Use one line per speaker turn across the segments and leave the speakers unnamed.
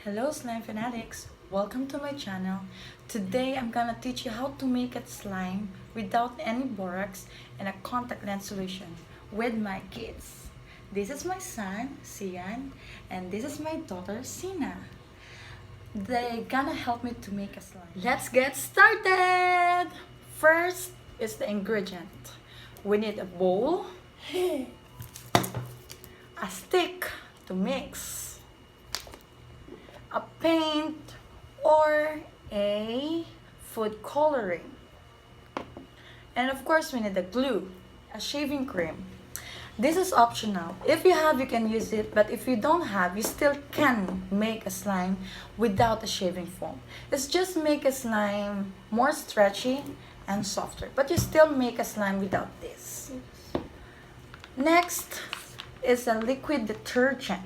Hello slime fanatics, welcome to my channel. Today I'm gonna teach you how to make a slime without any borax and a contact lens solution with my kids. This is my son Xian and this is my daughter Xinna. They're gonna help me to make a slime. Let's get started! First is the ingredient. We need a bowl, a stick to mix, a paint or a food coloring, and of course we need a glue, a shaving cream. This is optional. If you have, you can use it, but if you don't have, you still can make a slime without a shaving foam. It's just make a slime more stretchy and softer, but you still make a slime without this. Next is a liquid detergent.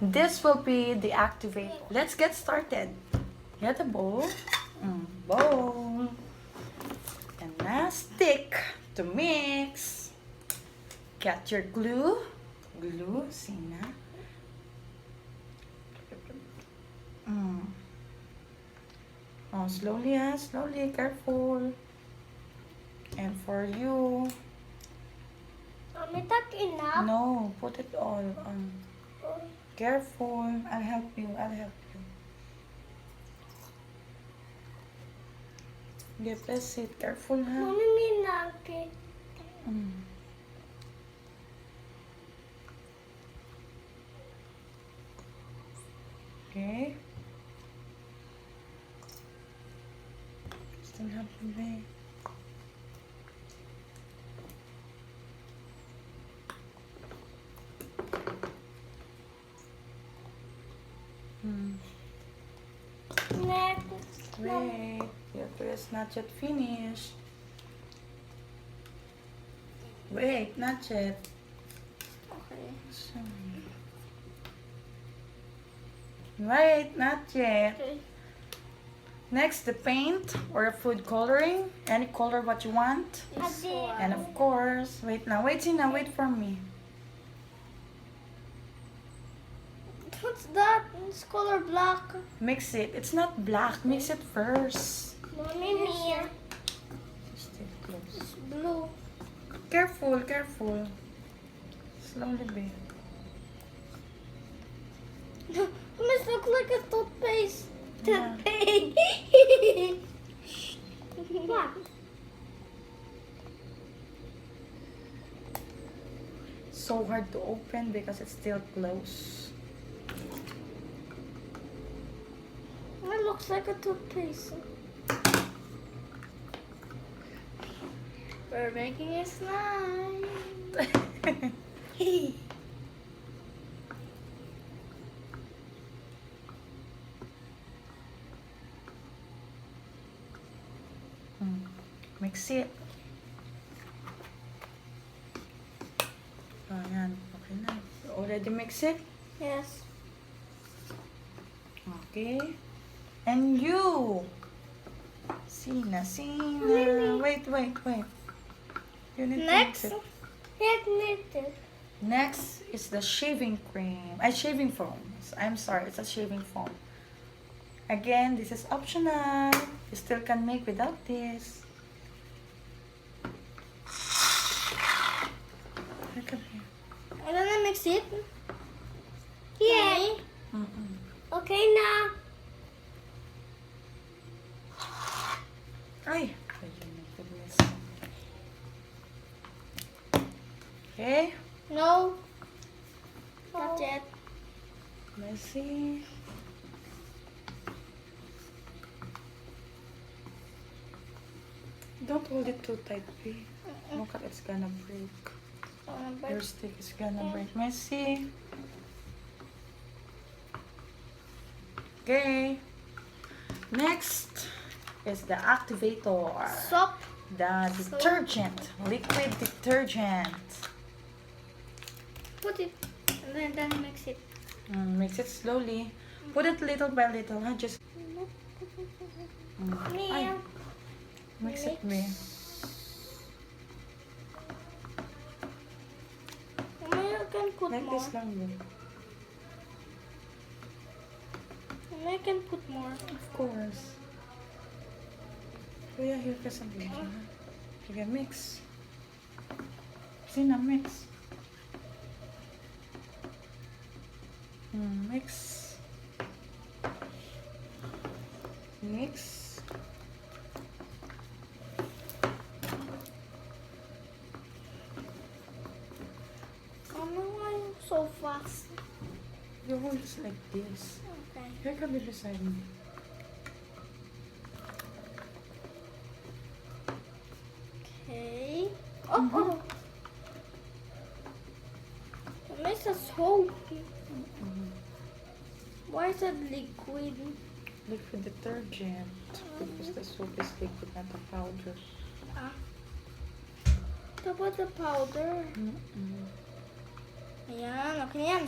This will be the activator. Let's get started. Get a bowl, and a stick to mix. Get your glue, Xinna. Oh, slowly, slowly, careful. And for you,
Is that enough?
no, put it all on. Careful, I'll help you. Yeah, press it. Careful, ha?
Mommy, me natin.
Okay. Still have to be.
Next.
Wait, your dress not yet finished. Wait, not yet.
Okay.
Sorry. Wait, not yet.
Okay.
Next, the paint or food coloring. Any color what you want.
This one.
And of course, wait now. Wait, Tina, wait for me.
What's that? It's color black.
Mix it. It's not black. Mix it first.
Mommy, me.
Still close.
It's blue.
Careful, careful. Slowly, babe.
It must look like a toothpaste.
Yeah.
What?
So hard to open because it's still close.
It looks like a toothpaste. We're making a slime.
Mix it. Oh, yan. Okay na. You already mix it?
Yes.
Okay. And you. Xinna.
Mimi.
Wait. You need
Next.
to mix it.
It.
Next is the shaving cream. Shaving foam. I'm sorry, it's a shaving foam. Again, this is optional. You still can make without this. Look at here.
I'm gonna mix it. Yay. Okay now.
Ay! Oh my goodness. Okay.
No. Not yet.
Let's see. Don't hold it too tight, babe. Look at it's gonna break. Your stick is gonna break. Messy. Okay. Next is the activator.
Soap.
The detergent. Liquid detergent.
Put it. And then mix it.
Mix it slowly. Put it little by little. Huh? Just ay,
Meow.
mix it, babe.
You can put
Like
more.
this lang, babe.
I can put more.
Of course. Kuya, here ka sa video. Sige, mix. Xinna, mix. Mix. Mix.
Why you so fast?
You hold it like this.
Okay.
Here ka beside me.
Okay. Oh. It makes us soap. Why is it liquid?
Liquid detergent. Because the soap is liquid, not a powder.
What about the powder? Ayan, okay yan.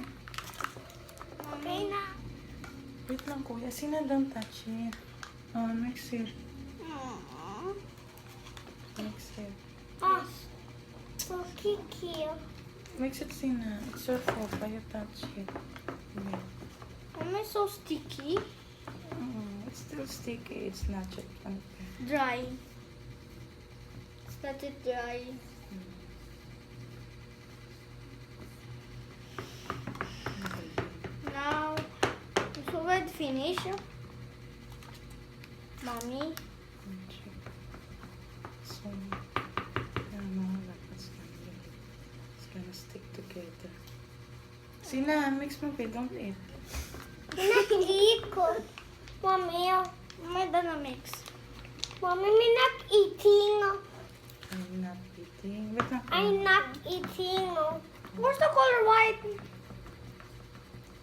Okay na.
Wait lang, kuya. Xinna, don't touch it. Mix it. Mix it.
So Kiki.
Mix it, Xinna. It's your fault. Why you touch it? Yeah.
Am I so sticky?
It's still sticky. It's not yet
Dry. It's not yet dry. Now, it's already finished. Mommy.
So, I don't know like what's gonna be. It's gonna stick together. Xinna, mix mo pa. Don't eat.
Pinag-eat ko. Mommy, may dana mix. Mommy, may not eating.
I'm not eating. Wait lang.
I'm not eating. Where's the color white?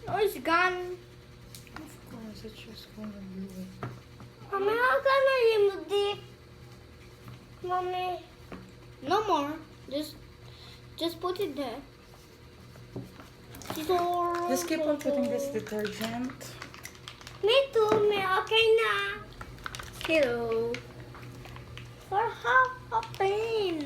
Oh, it's gone.
Of course, it's just gonna blue.
Mommy, how can I remove it? Mommy. No more. Just put it there.
Just keep on putting this detergent.
Me too. Me okay na. Hello. For half a pain,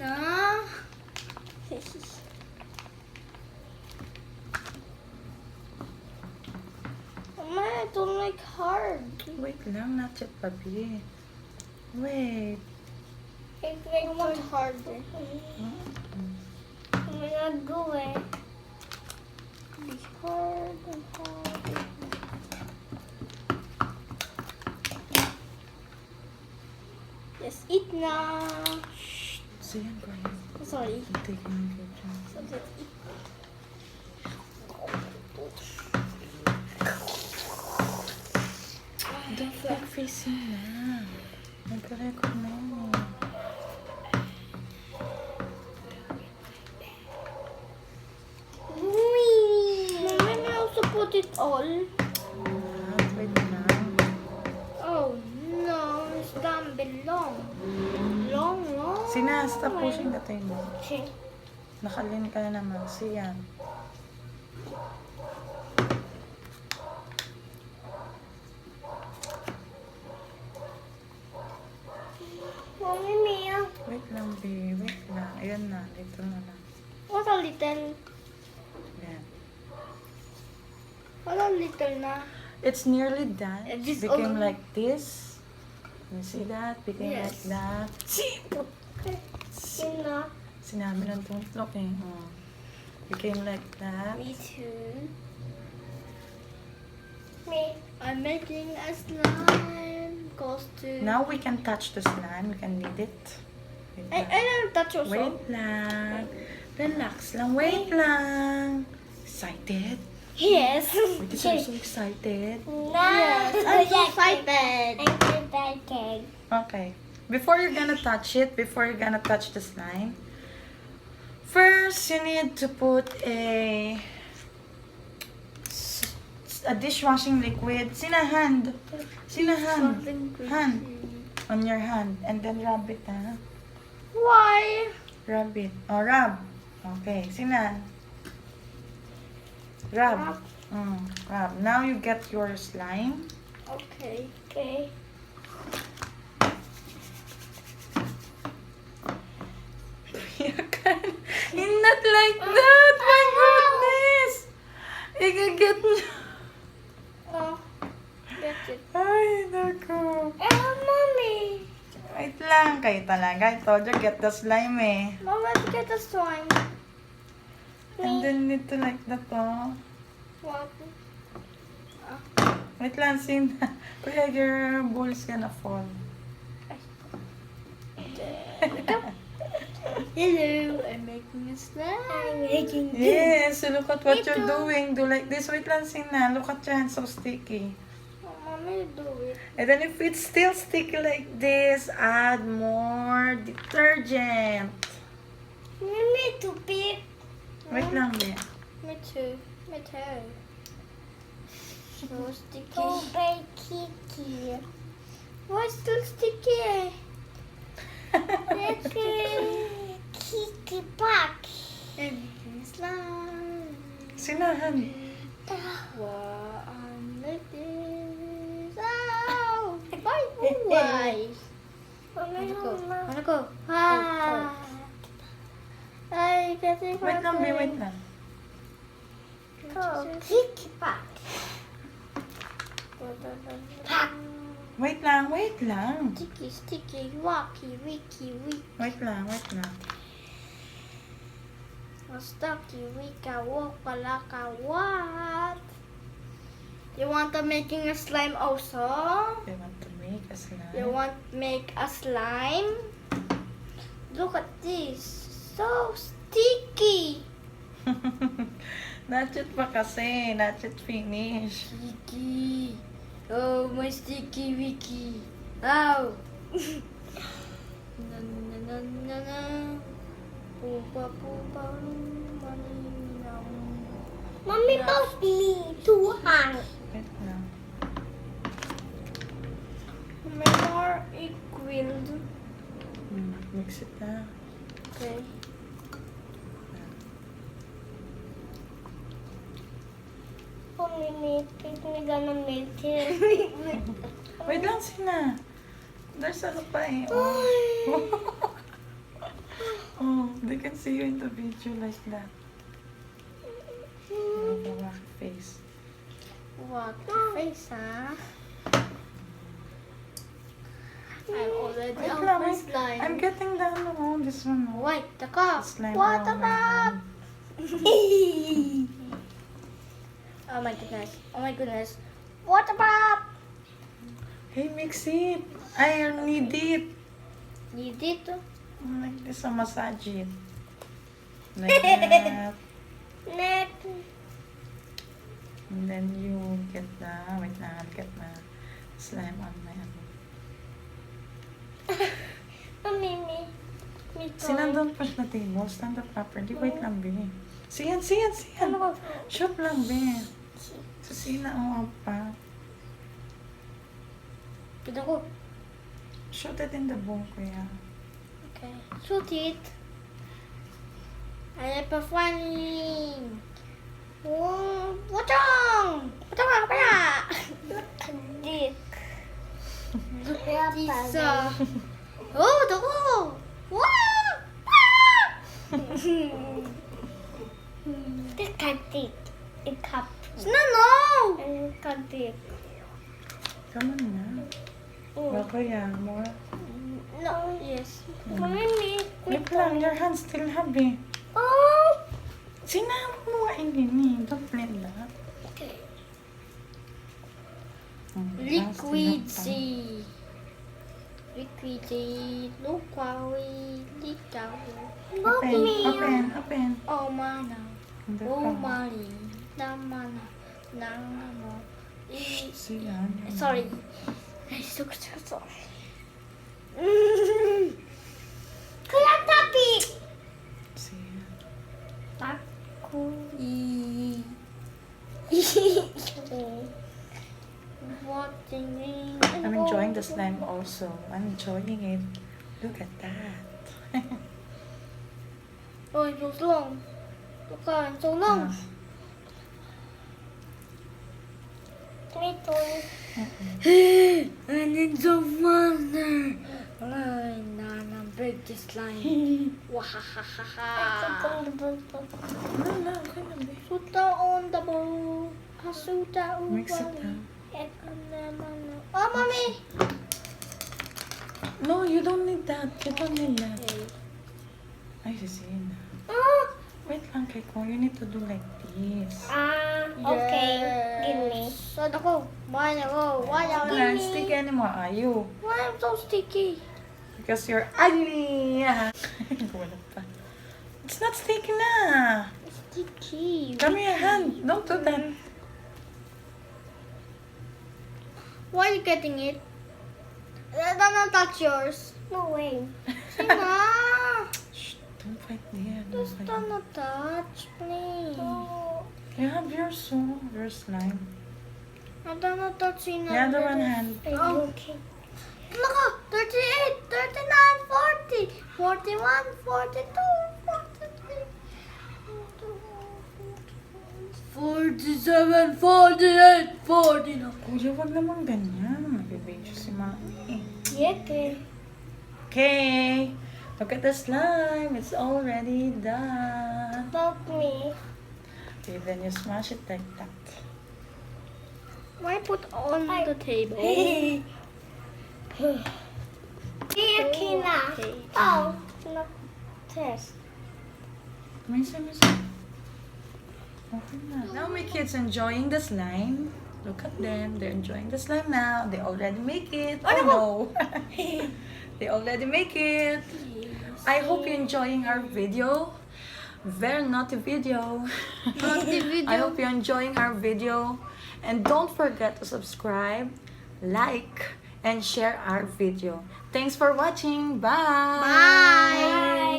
Mama, I don't like hard.
Wait lang, not yet, papi. Wait.
I want hard. I'm not go eh. Be hard and hard. Yes, eat na.
See, I'm going.
Sorry.
I'm taking a picture.
So just eat.
Don't like facing na. Nagka-record na mo.
Mama, may I also put it all?
Wait lang.
Oh no, it's down below. Long.
Xinna, stop pushing the table.
Okay.
Nakalin ka na naman. Xian.
Mommy, Mia.
Wait lang, babe. Wait lang. Ayan na. Ito na lang.
What a little.
Ayan.
What a little na.
It's nearly done.
It is
Became
all-
like this. You see that? Became
Yes.
like that. See?
Okay. Yun na.
Sinabi ng don't look eh. Oh. Became like that.
Me too. Me. I'm making a slime costume.
Now we can touch the slime. We can knead it. Wait
I
lang.
don't touch also.
Wait lang. Relax lang. Wait lang. Excited?
Yes.
Wait, is so excited?
Yes, I'm so excited. I'm so excited.
Okay. Before you're gonna touch it, before you're gonna touch the slime, first you need to put a dishwashing liquid. Xinna, hand. Xinna, hand. Hand. On your hand. And then rub it, ha?
Why?
Rub it. Oh, rub. Okay. Xinna. Rub. Rub. Now you get your slime.
Okay. Okay.
Not like that. My goodness. You can get.
Oh, get
Ay, naku.
Mommy.
Wait lang, kayo talaga. I told you, get the slime eh.
Mom, let's get the slime.
And then need to like that
What?
Wait lang, Sin. Kuya, your bowl is gonna fall.
Hello, I'm making a slime. I'm making
Yes, look at what you're
Ito.
doing. Do like this. Wait lang, Sin. Look at your hands, so sticky.
Mommy, do it.
And then if it's still sticky like this, add more detergent.
Me too, big.
Wait lang, Be.
Me too. Me too. So sticky. So very sticky. Why still sticky? Let's kicky back. And slime.
Sinahan.
Wow, I'm like this. Ow! Why? Wanna go? Ah! Ay, kasi
Wait lang, Be. Wait lang.
Go. Kick back.
Wait lang, wait lang.
Sticky, sticky, wacky, wicky, wick.
Wait lang, wait lang.
Stucky, wicka, waka, laka, what? You want to making a slime also?
You want to make a slime?
You want to make a slime? Look at this. So sticky.
Not yet pa kasi. Not yet finish.
Sticky. Oh, my sticky wicky. Ow. Na na na na na. Pupa pupa. Mommy, help me to hang.
Wait lang.
More equal.
Mix it na.
Okay. We're gonna make it.
Wait lang, Sina. There's ano pa eh. Oh, they can see you in the video like that. The wacky face.
What face, huh? I'm already
Wait
on
lang,
my
wait.
slime.
I'm getting the ano, oh, this one. Oh.
Wait, the cup.
Slime
What
around
the
my
cup?
hand.
Oh my goodness. Oh my goodness. What the cup?
Hey, mix it. I need it.
Need it?
Like this, massage it. Like that.
Net.
And then you get the, wait na, I'll get the slime on my hand.
Me.
Sinan, don't push the table. Stand up properly. Wait lang, Be. Siyan. Shoot lang, Be. So, Sina, pa.
Pwede ko.
Shoot it in the bowl, kuya.
Okay. Shoot it. I am performing. Oh, what's wrong? What's wrong? Look at this. Look at this. Oh, the wall. Wow. Look at it. It cup. No. Look at it.
Come on na. Well, kuya, more.
No. Yes. Mommy,
Wait lang, your hands still heavy.
Oh.
Sinama mo nga ini. Don't let that.
Okay.
Liquidy.
Liquidy.
Open.
Oh, mana.
Hindi
Oh,
pa.
mali. Namana. Nangamo.
Siyan.
Sorry. I so sorry. Kaya tapi.
Siyan.
Aku.
I'm enjoying the slime also. I'm enjoying it. Look at that.
Oh, it's so long. Look at it's so long. And it's so fun. Nana, break this slime. Wahahaha.
Wala, okay na, Be.
Suta on the bowl. Hasuta
Mix it
ubali.
up.
Oh, mommy.
No, you don't need that. You don't need that. Ay, Xina.
Ah,
Wait lang, Keiko. You need to do like this.
okay. Give me. So, ako. Why
You're not sticky anymore, are you?
Why I'm so sticky?
Because you're ugly. Wala pa. It's not sticky na.
Sticky.
Come here, hand. Don't do that.
Why are you getting it? Don't touch yours. No way. Xinna.
Shh, don't fight there.
Just don't touch, please.
You have your soul, your slime.
I don't touch Xinna.
The other one hand.
Oh. Okay. Look, 38, 39, 40, 41, 42, 43, 47, 48, 49.
Kuya, wag naman ganyan. Mabibidyo si Mami.
Okay.
Okay. Look at the slime. It's already done.
Help me.
Okay, then you smash it like that.
Why put on the table? Xinna. Oh, not test.
Minsan. Okay na. Now my kids enjoying the slime. Look at them. They're enjoying the slime now. They already make it. Oh no. They already make it. I hope you're enjoying our video. Very naughty video. I hope you're enjoying our video. And don't forget to subscribe, like, and share our video. Thanks for watching. Bye.
Bye.